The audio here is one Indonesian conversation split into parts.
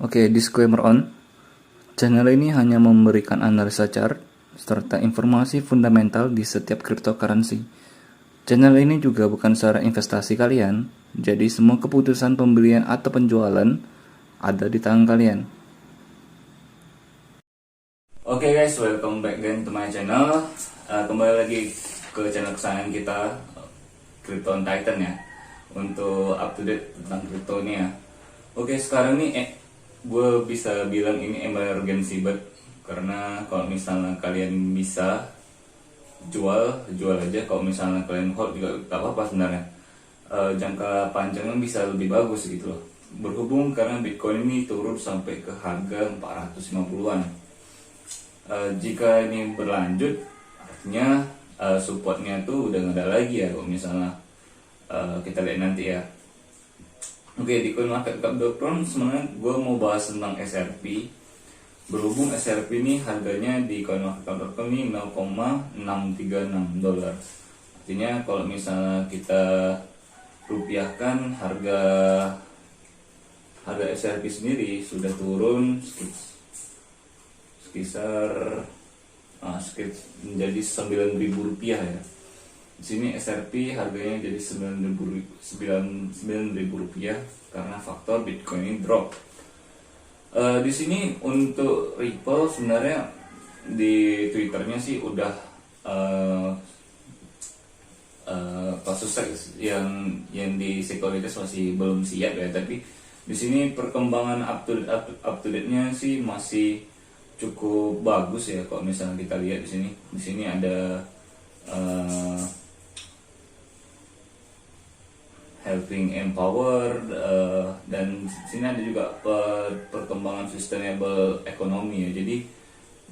Oke, disclaimer on. Channel ini hanya memberikan analisa chart serta informasi fundamental di setiap cryptocurrency. Channel ini juga bukan saran investasi kalian, jadi semua keputusan pembelian atau penjualan ada di tangan kalian. Oke guys, welcome back again to my channel. Kembali lagi ke channel kesayangan kita, Crypto on Titan ya, untuk up to date tentang crypto ini ya. Oke, sekarang nih gue bisa bilang ini emergency banget, karena kalau misalnya kalian bisa jual aja. Kalau misalnya kalian hold juga tak apa-apa sebenarnya. Jangka panjangnya bisa lebih bagus gitu loh, berhubung karena Bitcoin ini turun sampai ke harga 450-an. Jika ini berlanjut, artinya supportnya tuh udah nggak ada lagi ya. Kalau misalnya kita lihat nanti ya. Oke, di coinmarketcap.com sebenarnya gue mau bahas tentang SRP. Berhubung SRP ini harganya di coinmarketcap.com ini $0,636. Artinya kalau misalnya kita rupiahkan harga SRP sendiri sudah turun sekitar menjadi Rp9.000 ya. Di sini SRP harganya jadi Rp9.000 karena faktor Bitcoin ini drop. Di sini untuk Ripple sebenarnya di Twitternya sih udah kasus yang di sekuritas masih belum siap ya, tapi di sini perkembangan up to date-nya sih masih cukup bagus ya. Kalau misalnya kita lihat di sini ada helping empower, dan di sini ada juga perkembangan sustainable ekonomi ya. Jadi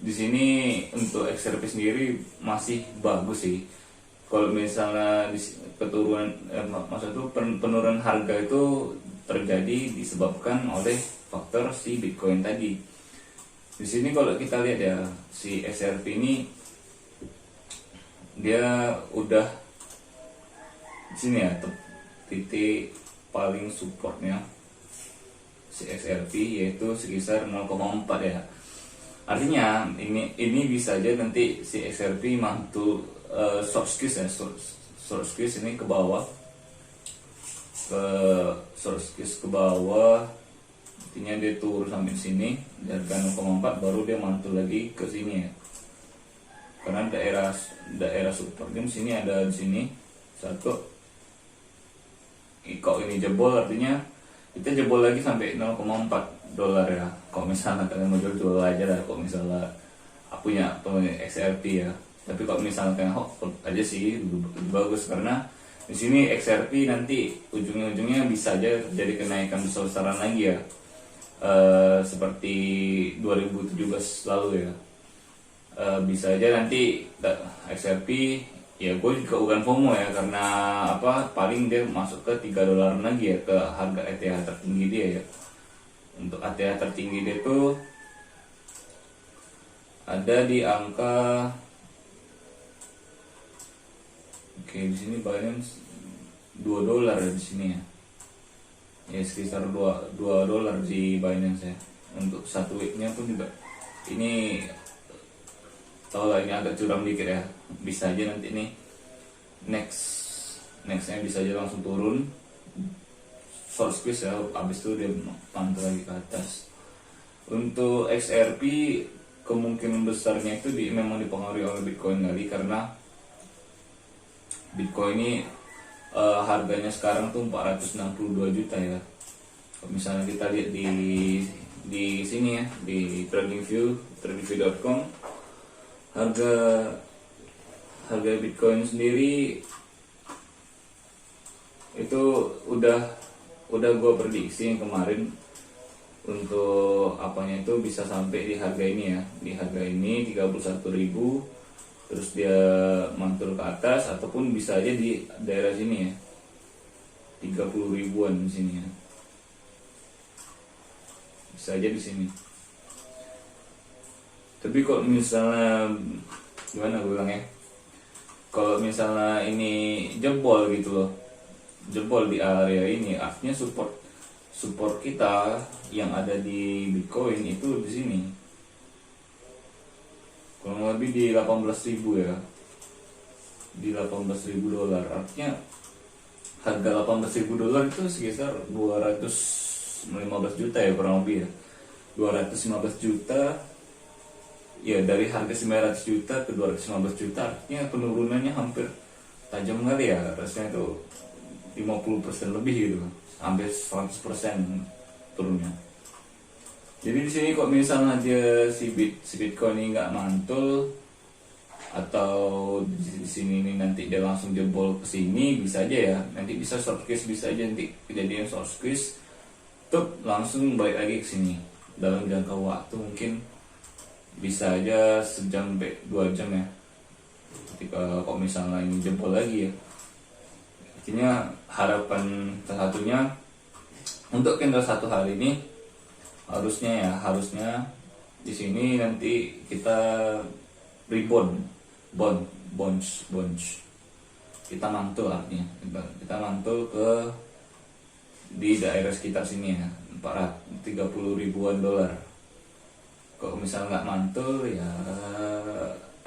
di sini untuk XRP sendiri masih bagus sih. Kalau misalnya penurunan harga itu terjadi disebabkan oleh faktor si Bitcoin tadi. Di sini kalau kita lihat ya, si SRP ini dia udah di sini ya, titik paling supportnya si XRP yaitu sekitar 0,4 ya. Artinya ini bisa aja nanti si XRP mantul short squeeze ya, short squeeze ini ke bawah, artinya dia turun sampai sini dan 0,4 baru dia mantul lagi ke sini ya. Karena daerah supportnya di sini ada di sini satu. Kalau ini jebol artinya kita jebol lagi sampai $0,4 ya. Kalau misalnya kalian mau jual aja lah, kalau misalnya punya XRP ya. Tapi kalau misalnya kalian hold aja sih lebih bagus, karena di sini XRP nanti ujungnya bisa aja jadi kenaikan besar-besaran lagi ya, seperti 2017 lalu ya. Bisa aja nanti XRP ya, gue juga bukan FOMO ya, karena paling dia masuk ke $3 lagi ya, ke harga ETH tertinggi dia ya. Untuk ETH tertinggi dia tuh ada di angka, di sini Binance $2 di sini ya. Ya sekitar $2 di Binance ya. Untuk satu weeknya pun juga ini tau lah, ini agak curam dikit ya. Bisa aja nanti nih nextnya bisa aja langsung turun short squeeze ya, abis itu dia pantul lagi ke atas. Untuk XRP kemungkinan besarnya itu memang dipengaruhi oleh Bitcoin kali, karena Bitcoin ini harganya sekarang tuh 462 juta ya. Kalau misalnya kita lihat di sini ya, di tradingview.com, harga Bitcoin sendiri itu udah gue prediksi yang kemarin untuk itu bisa sampai di harga ini ya, di harga ini 31.000, terus dia mantul ke atas, ataupun bisa aja di daerah sini ya, 30 ribuan di sini ya, bisa aja di sini. Tapi kalau misalnya gimana gue bilang ya, kalau misalnya ini jebol gitu loh, jebol di area ini, artinya support kita yang ada di Bitcoin itu di sini kurang lebih di 18.000 ya, di 18.000 dolar. Artinya harga 18.000 dolar itu sekitar 215 juta ya, kurang lebih ya, 215 juta ya, dari harga 900 juta ke 215 juta. Artinya penurunannya hampir tajam kali ya, rasanya itu 50% lebih gitu, hampir 100% turunnya. Jadi di sini kok misalnya dia si Bitcoin ini nggak mantul, atau di sini ini nanti dia langsung jebol ke sini, bisa aja ya, nanti bisa short squeeze, bisa aja nanti kejadian short squeeze, tuh langsung balik lagi ke sini dalam jangka waktu mungkin bisa aja sejam sampai 2 jam ya, ketika kok misalnya ini jebol lagi ya. Artinya harapan salah satunya untuk candle 1 hari ini harusnya di sini nanti kita rebound, bonds, kita mantul, artinya kita mantul ke di daerah sekitar sini ya, 430 ribuan dolar. Kalau misalnya nggak mantul ya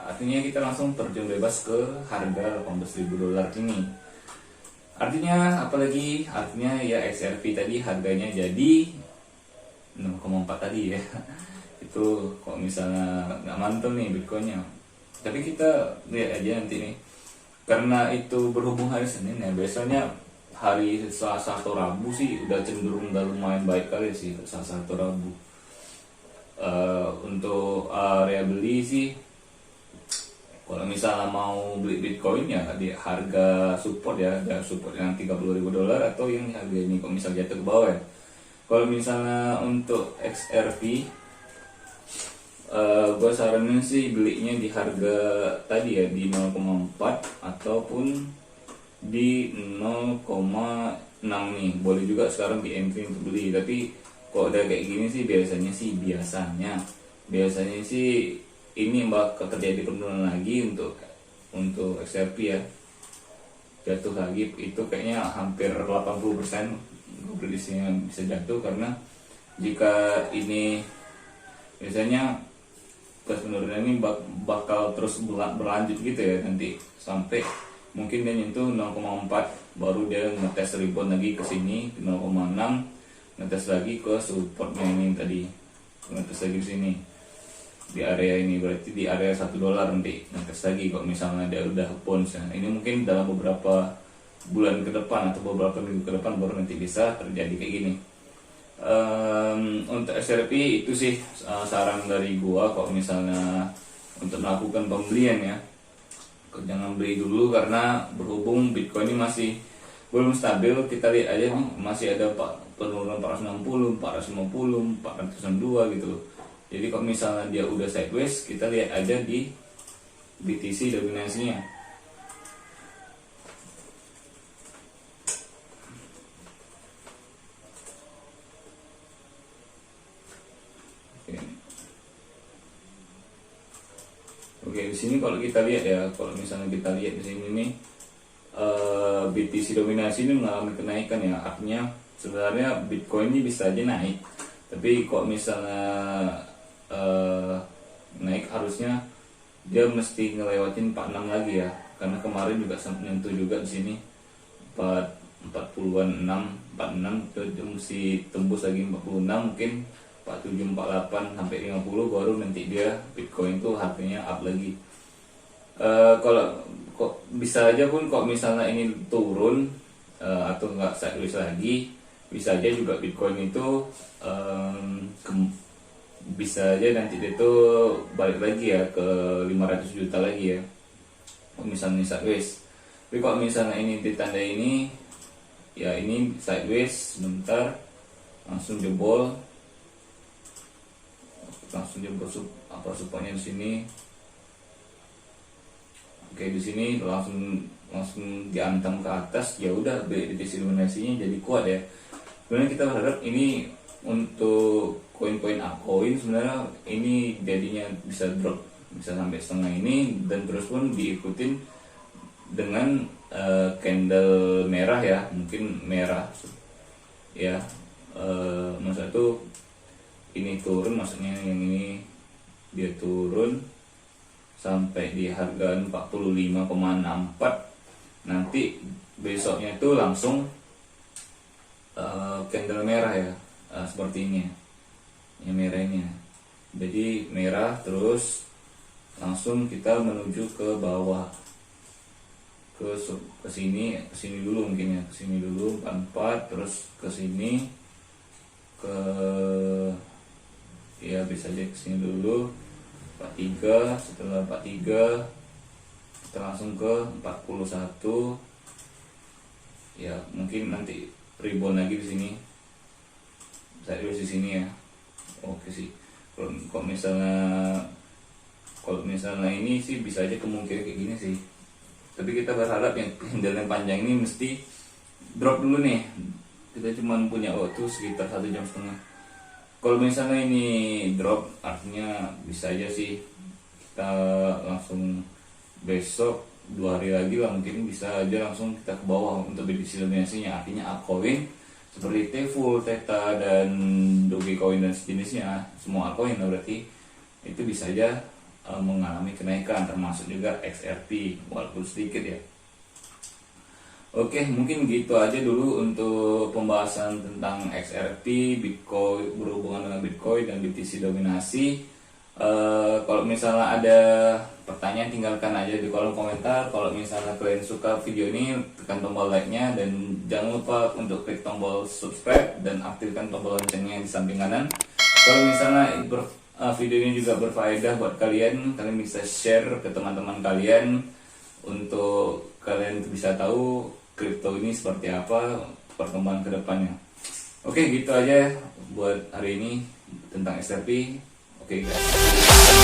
artinya kita langsung terjun bebas ke harga 18.000 dolar ini. Artinya apalagi, artinya ya XRP tadi harganya jadi 0,4 tadi ya. Itu kalau misalnya nggak mantul nih Bitcoinnya, tapi kita lihat aja nanti nih, karena itu berhubung hari Senin ya, biasanya hari Selasa atau Rabu sih udah cenderung udah lumayan baik kali sih, Selasa atau Rabu. Untuk area beli sih, kalau misalnya mau beli Bitcoin ya di harga support ya, support yang 30.000 dolar atau yang harga ini kalau misalnya jatuh ke bawah ya. Kalau misalnya untuk XRP, gue saranin sih belinya di harga tadi ya, di 0,4 ataupun di 0,6 nih. Boleh juga sekarang di entry untuk beli, tapi kalau udah kayak gini sih biasanya sih ini bakal terjadi penurunan lagi untuk XRP ya, jatuh lagi itu kayaknya hampir 80% gue prediksinya bisa jatuh, karena jika ini biasanya terus penurunan ini bakal terus berlanjut gitu ya, nanti sampai mungkin dia nyentuh 0,4 baru dia ngetes rebound lagi ke sini 0,6, ngetes lagi ke supportnya ini tadi, ngetes lagi ke sini di area ini, berarti di area $1 nanti ngetes lagi kalau misalnya dia udah bounce ya. Ini mungkin dalam beberapa bulan ke depan atau beberapa minggu ke depan baru nanti bisa terjadi kayak gini. Untuk XRP itu sih saran dari gua, kalau misalnya untuk melakukan pembelian ya, jangan beli dulu karena berhubung Bitcoin ini masih belum stabil. Kita lihat aja nih, masih ada penurunan 460, 450, 402 gitu loh. Jadi kalau misalnya dia udah sideways, kita lihat aja di BTC dominasinya. Oke, di sini kalau kita lihat ya, kalau misalnya kita lihat di sini nih, BTC dominasi ini mengalami kenaikan ya, artinya sebenarnya Bitcoin ini bisa aja naik, tapi kok misalnya naik harusnya dia mesti ngelewatin 46 lagi ya, karena kemarin juga nyentuh juga di sini 40-an 46 itu mesti tembus lagi 46, mungkin 47, 48 sampai 50 baru nanti dia Bitcoin tuh harganya up lagi. Kalau kok bisa aja pun kok misalnya ini turun atau nggak sideways lagi, bisa aja juga Bitcoin itu bisa aja nanti dia tuh balik lagi ya ke 500 juta lagi ya, kalau misalnya sideways. Tapi kalau misalnya ini ditanda ini ya, ini sideways sebentar langsung jebol supportnya di sini. Oke, di sini langsung diantam ke atas, ya udah BTC dominasinya jadi kuat ya. Sebenarnya kita berharap ini untuk koin-koin altcoin sebenarnya ini jadinya bisa drop, bisa sampai setengah ini, dan terus pun diikutin dengan candle merah ya, mungkin merah ya, Maksudnya tuh ini turun, maksudnya yang ini dia turun sampai di harga 45,64. Nanti besoknya itu langsung candle merah ya, seperti ini ya, yang merah ini ya. Jadi merah terus langsung kita menuju ke bawah, ke sini dulu mungkin ya, ke sini dulu 44, terus ke sini, ke ya bisa aja ke sini dulu 43. Setelah 43 kita langsung ke 41 ya, mungkin nanti rebound lagi di sini, saya di sini ya. Oke sih, kalau misalnya ini sih bisa aja kemungkinan kayak gini sih, tapi kita berharap yang candle yang panjang ini mesti drop dulu nih. Kita cuma punya waktu sekitar 1,5 jam. Kalau misalnya ini drop, artinya bisa aja sih kita langsung besok 2 hari lagi lah mungkin bisa aja langsung kita ke bawah untuk BTC dominasinya. Artinya altcoin seperti T-Full, Theta, dan Dogecoin dan sejenisnya, semua altcoin berarti itu bisa aja mengalami kenaikan, termasuk juga XRP walaupun sedikit ya. Oke, mungkin gitu aja dulu untuk pembahasan tentang XRP, Bitcoin, berhubungan dengan Bitcoin dan BTC dominasi. Kalau misalnya ada pertanyaan tinggalkan aja di kolom komentar. Kalau misalnya kalian suka video ini, tekan tombol like-nya dan jangan lupa untuk klik tombol subscribe dan aktifkan tombol loncengnya di samping kanan. Kalau misalnya video ini juga berfaedah buat kalian bisa share ke teman-teman kalian untuk kalian bisa tahu kripto ini seperti apa perkembangan kedepannya. Oke, gitu aja buat hari ini tentang XRP. Oke guys.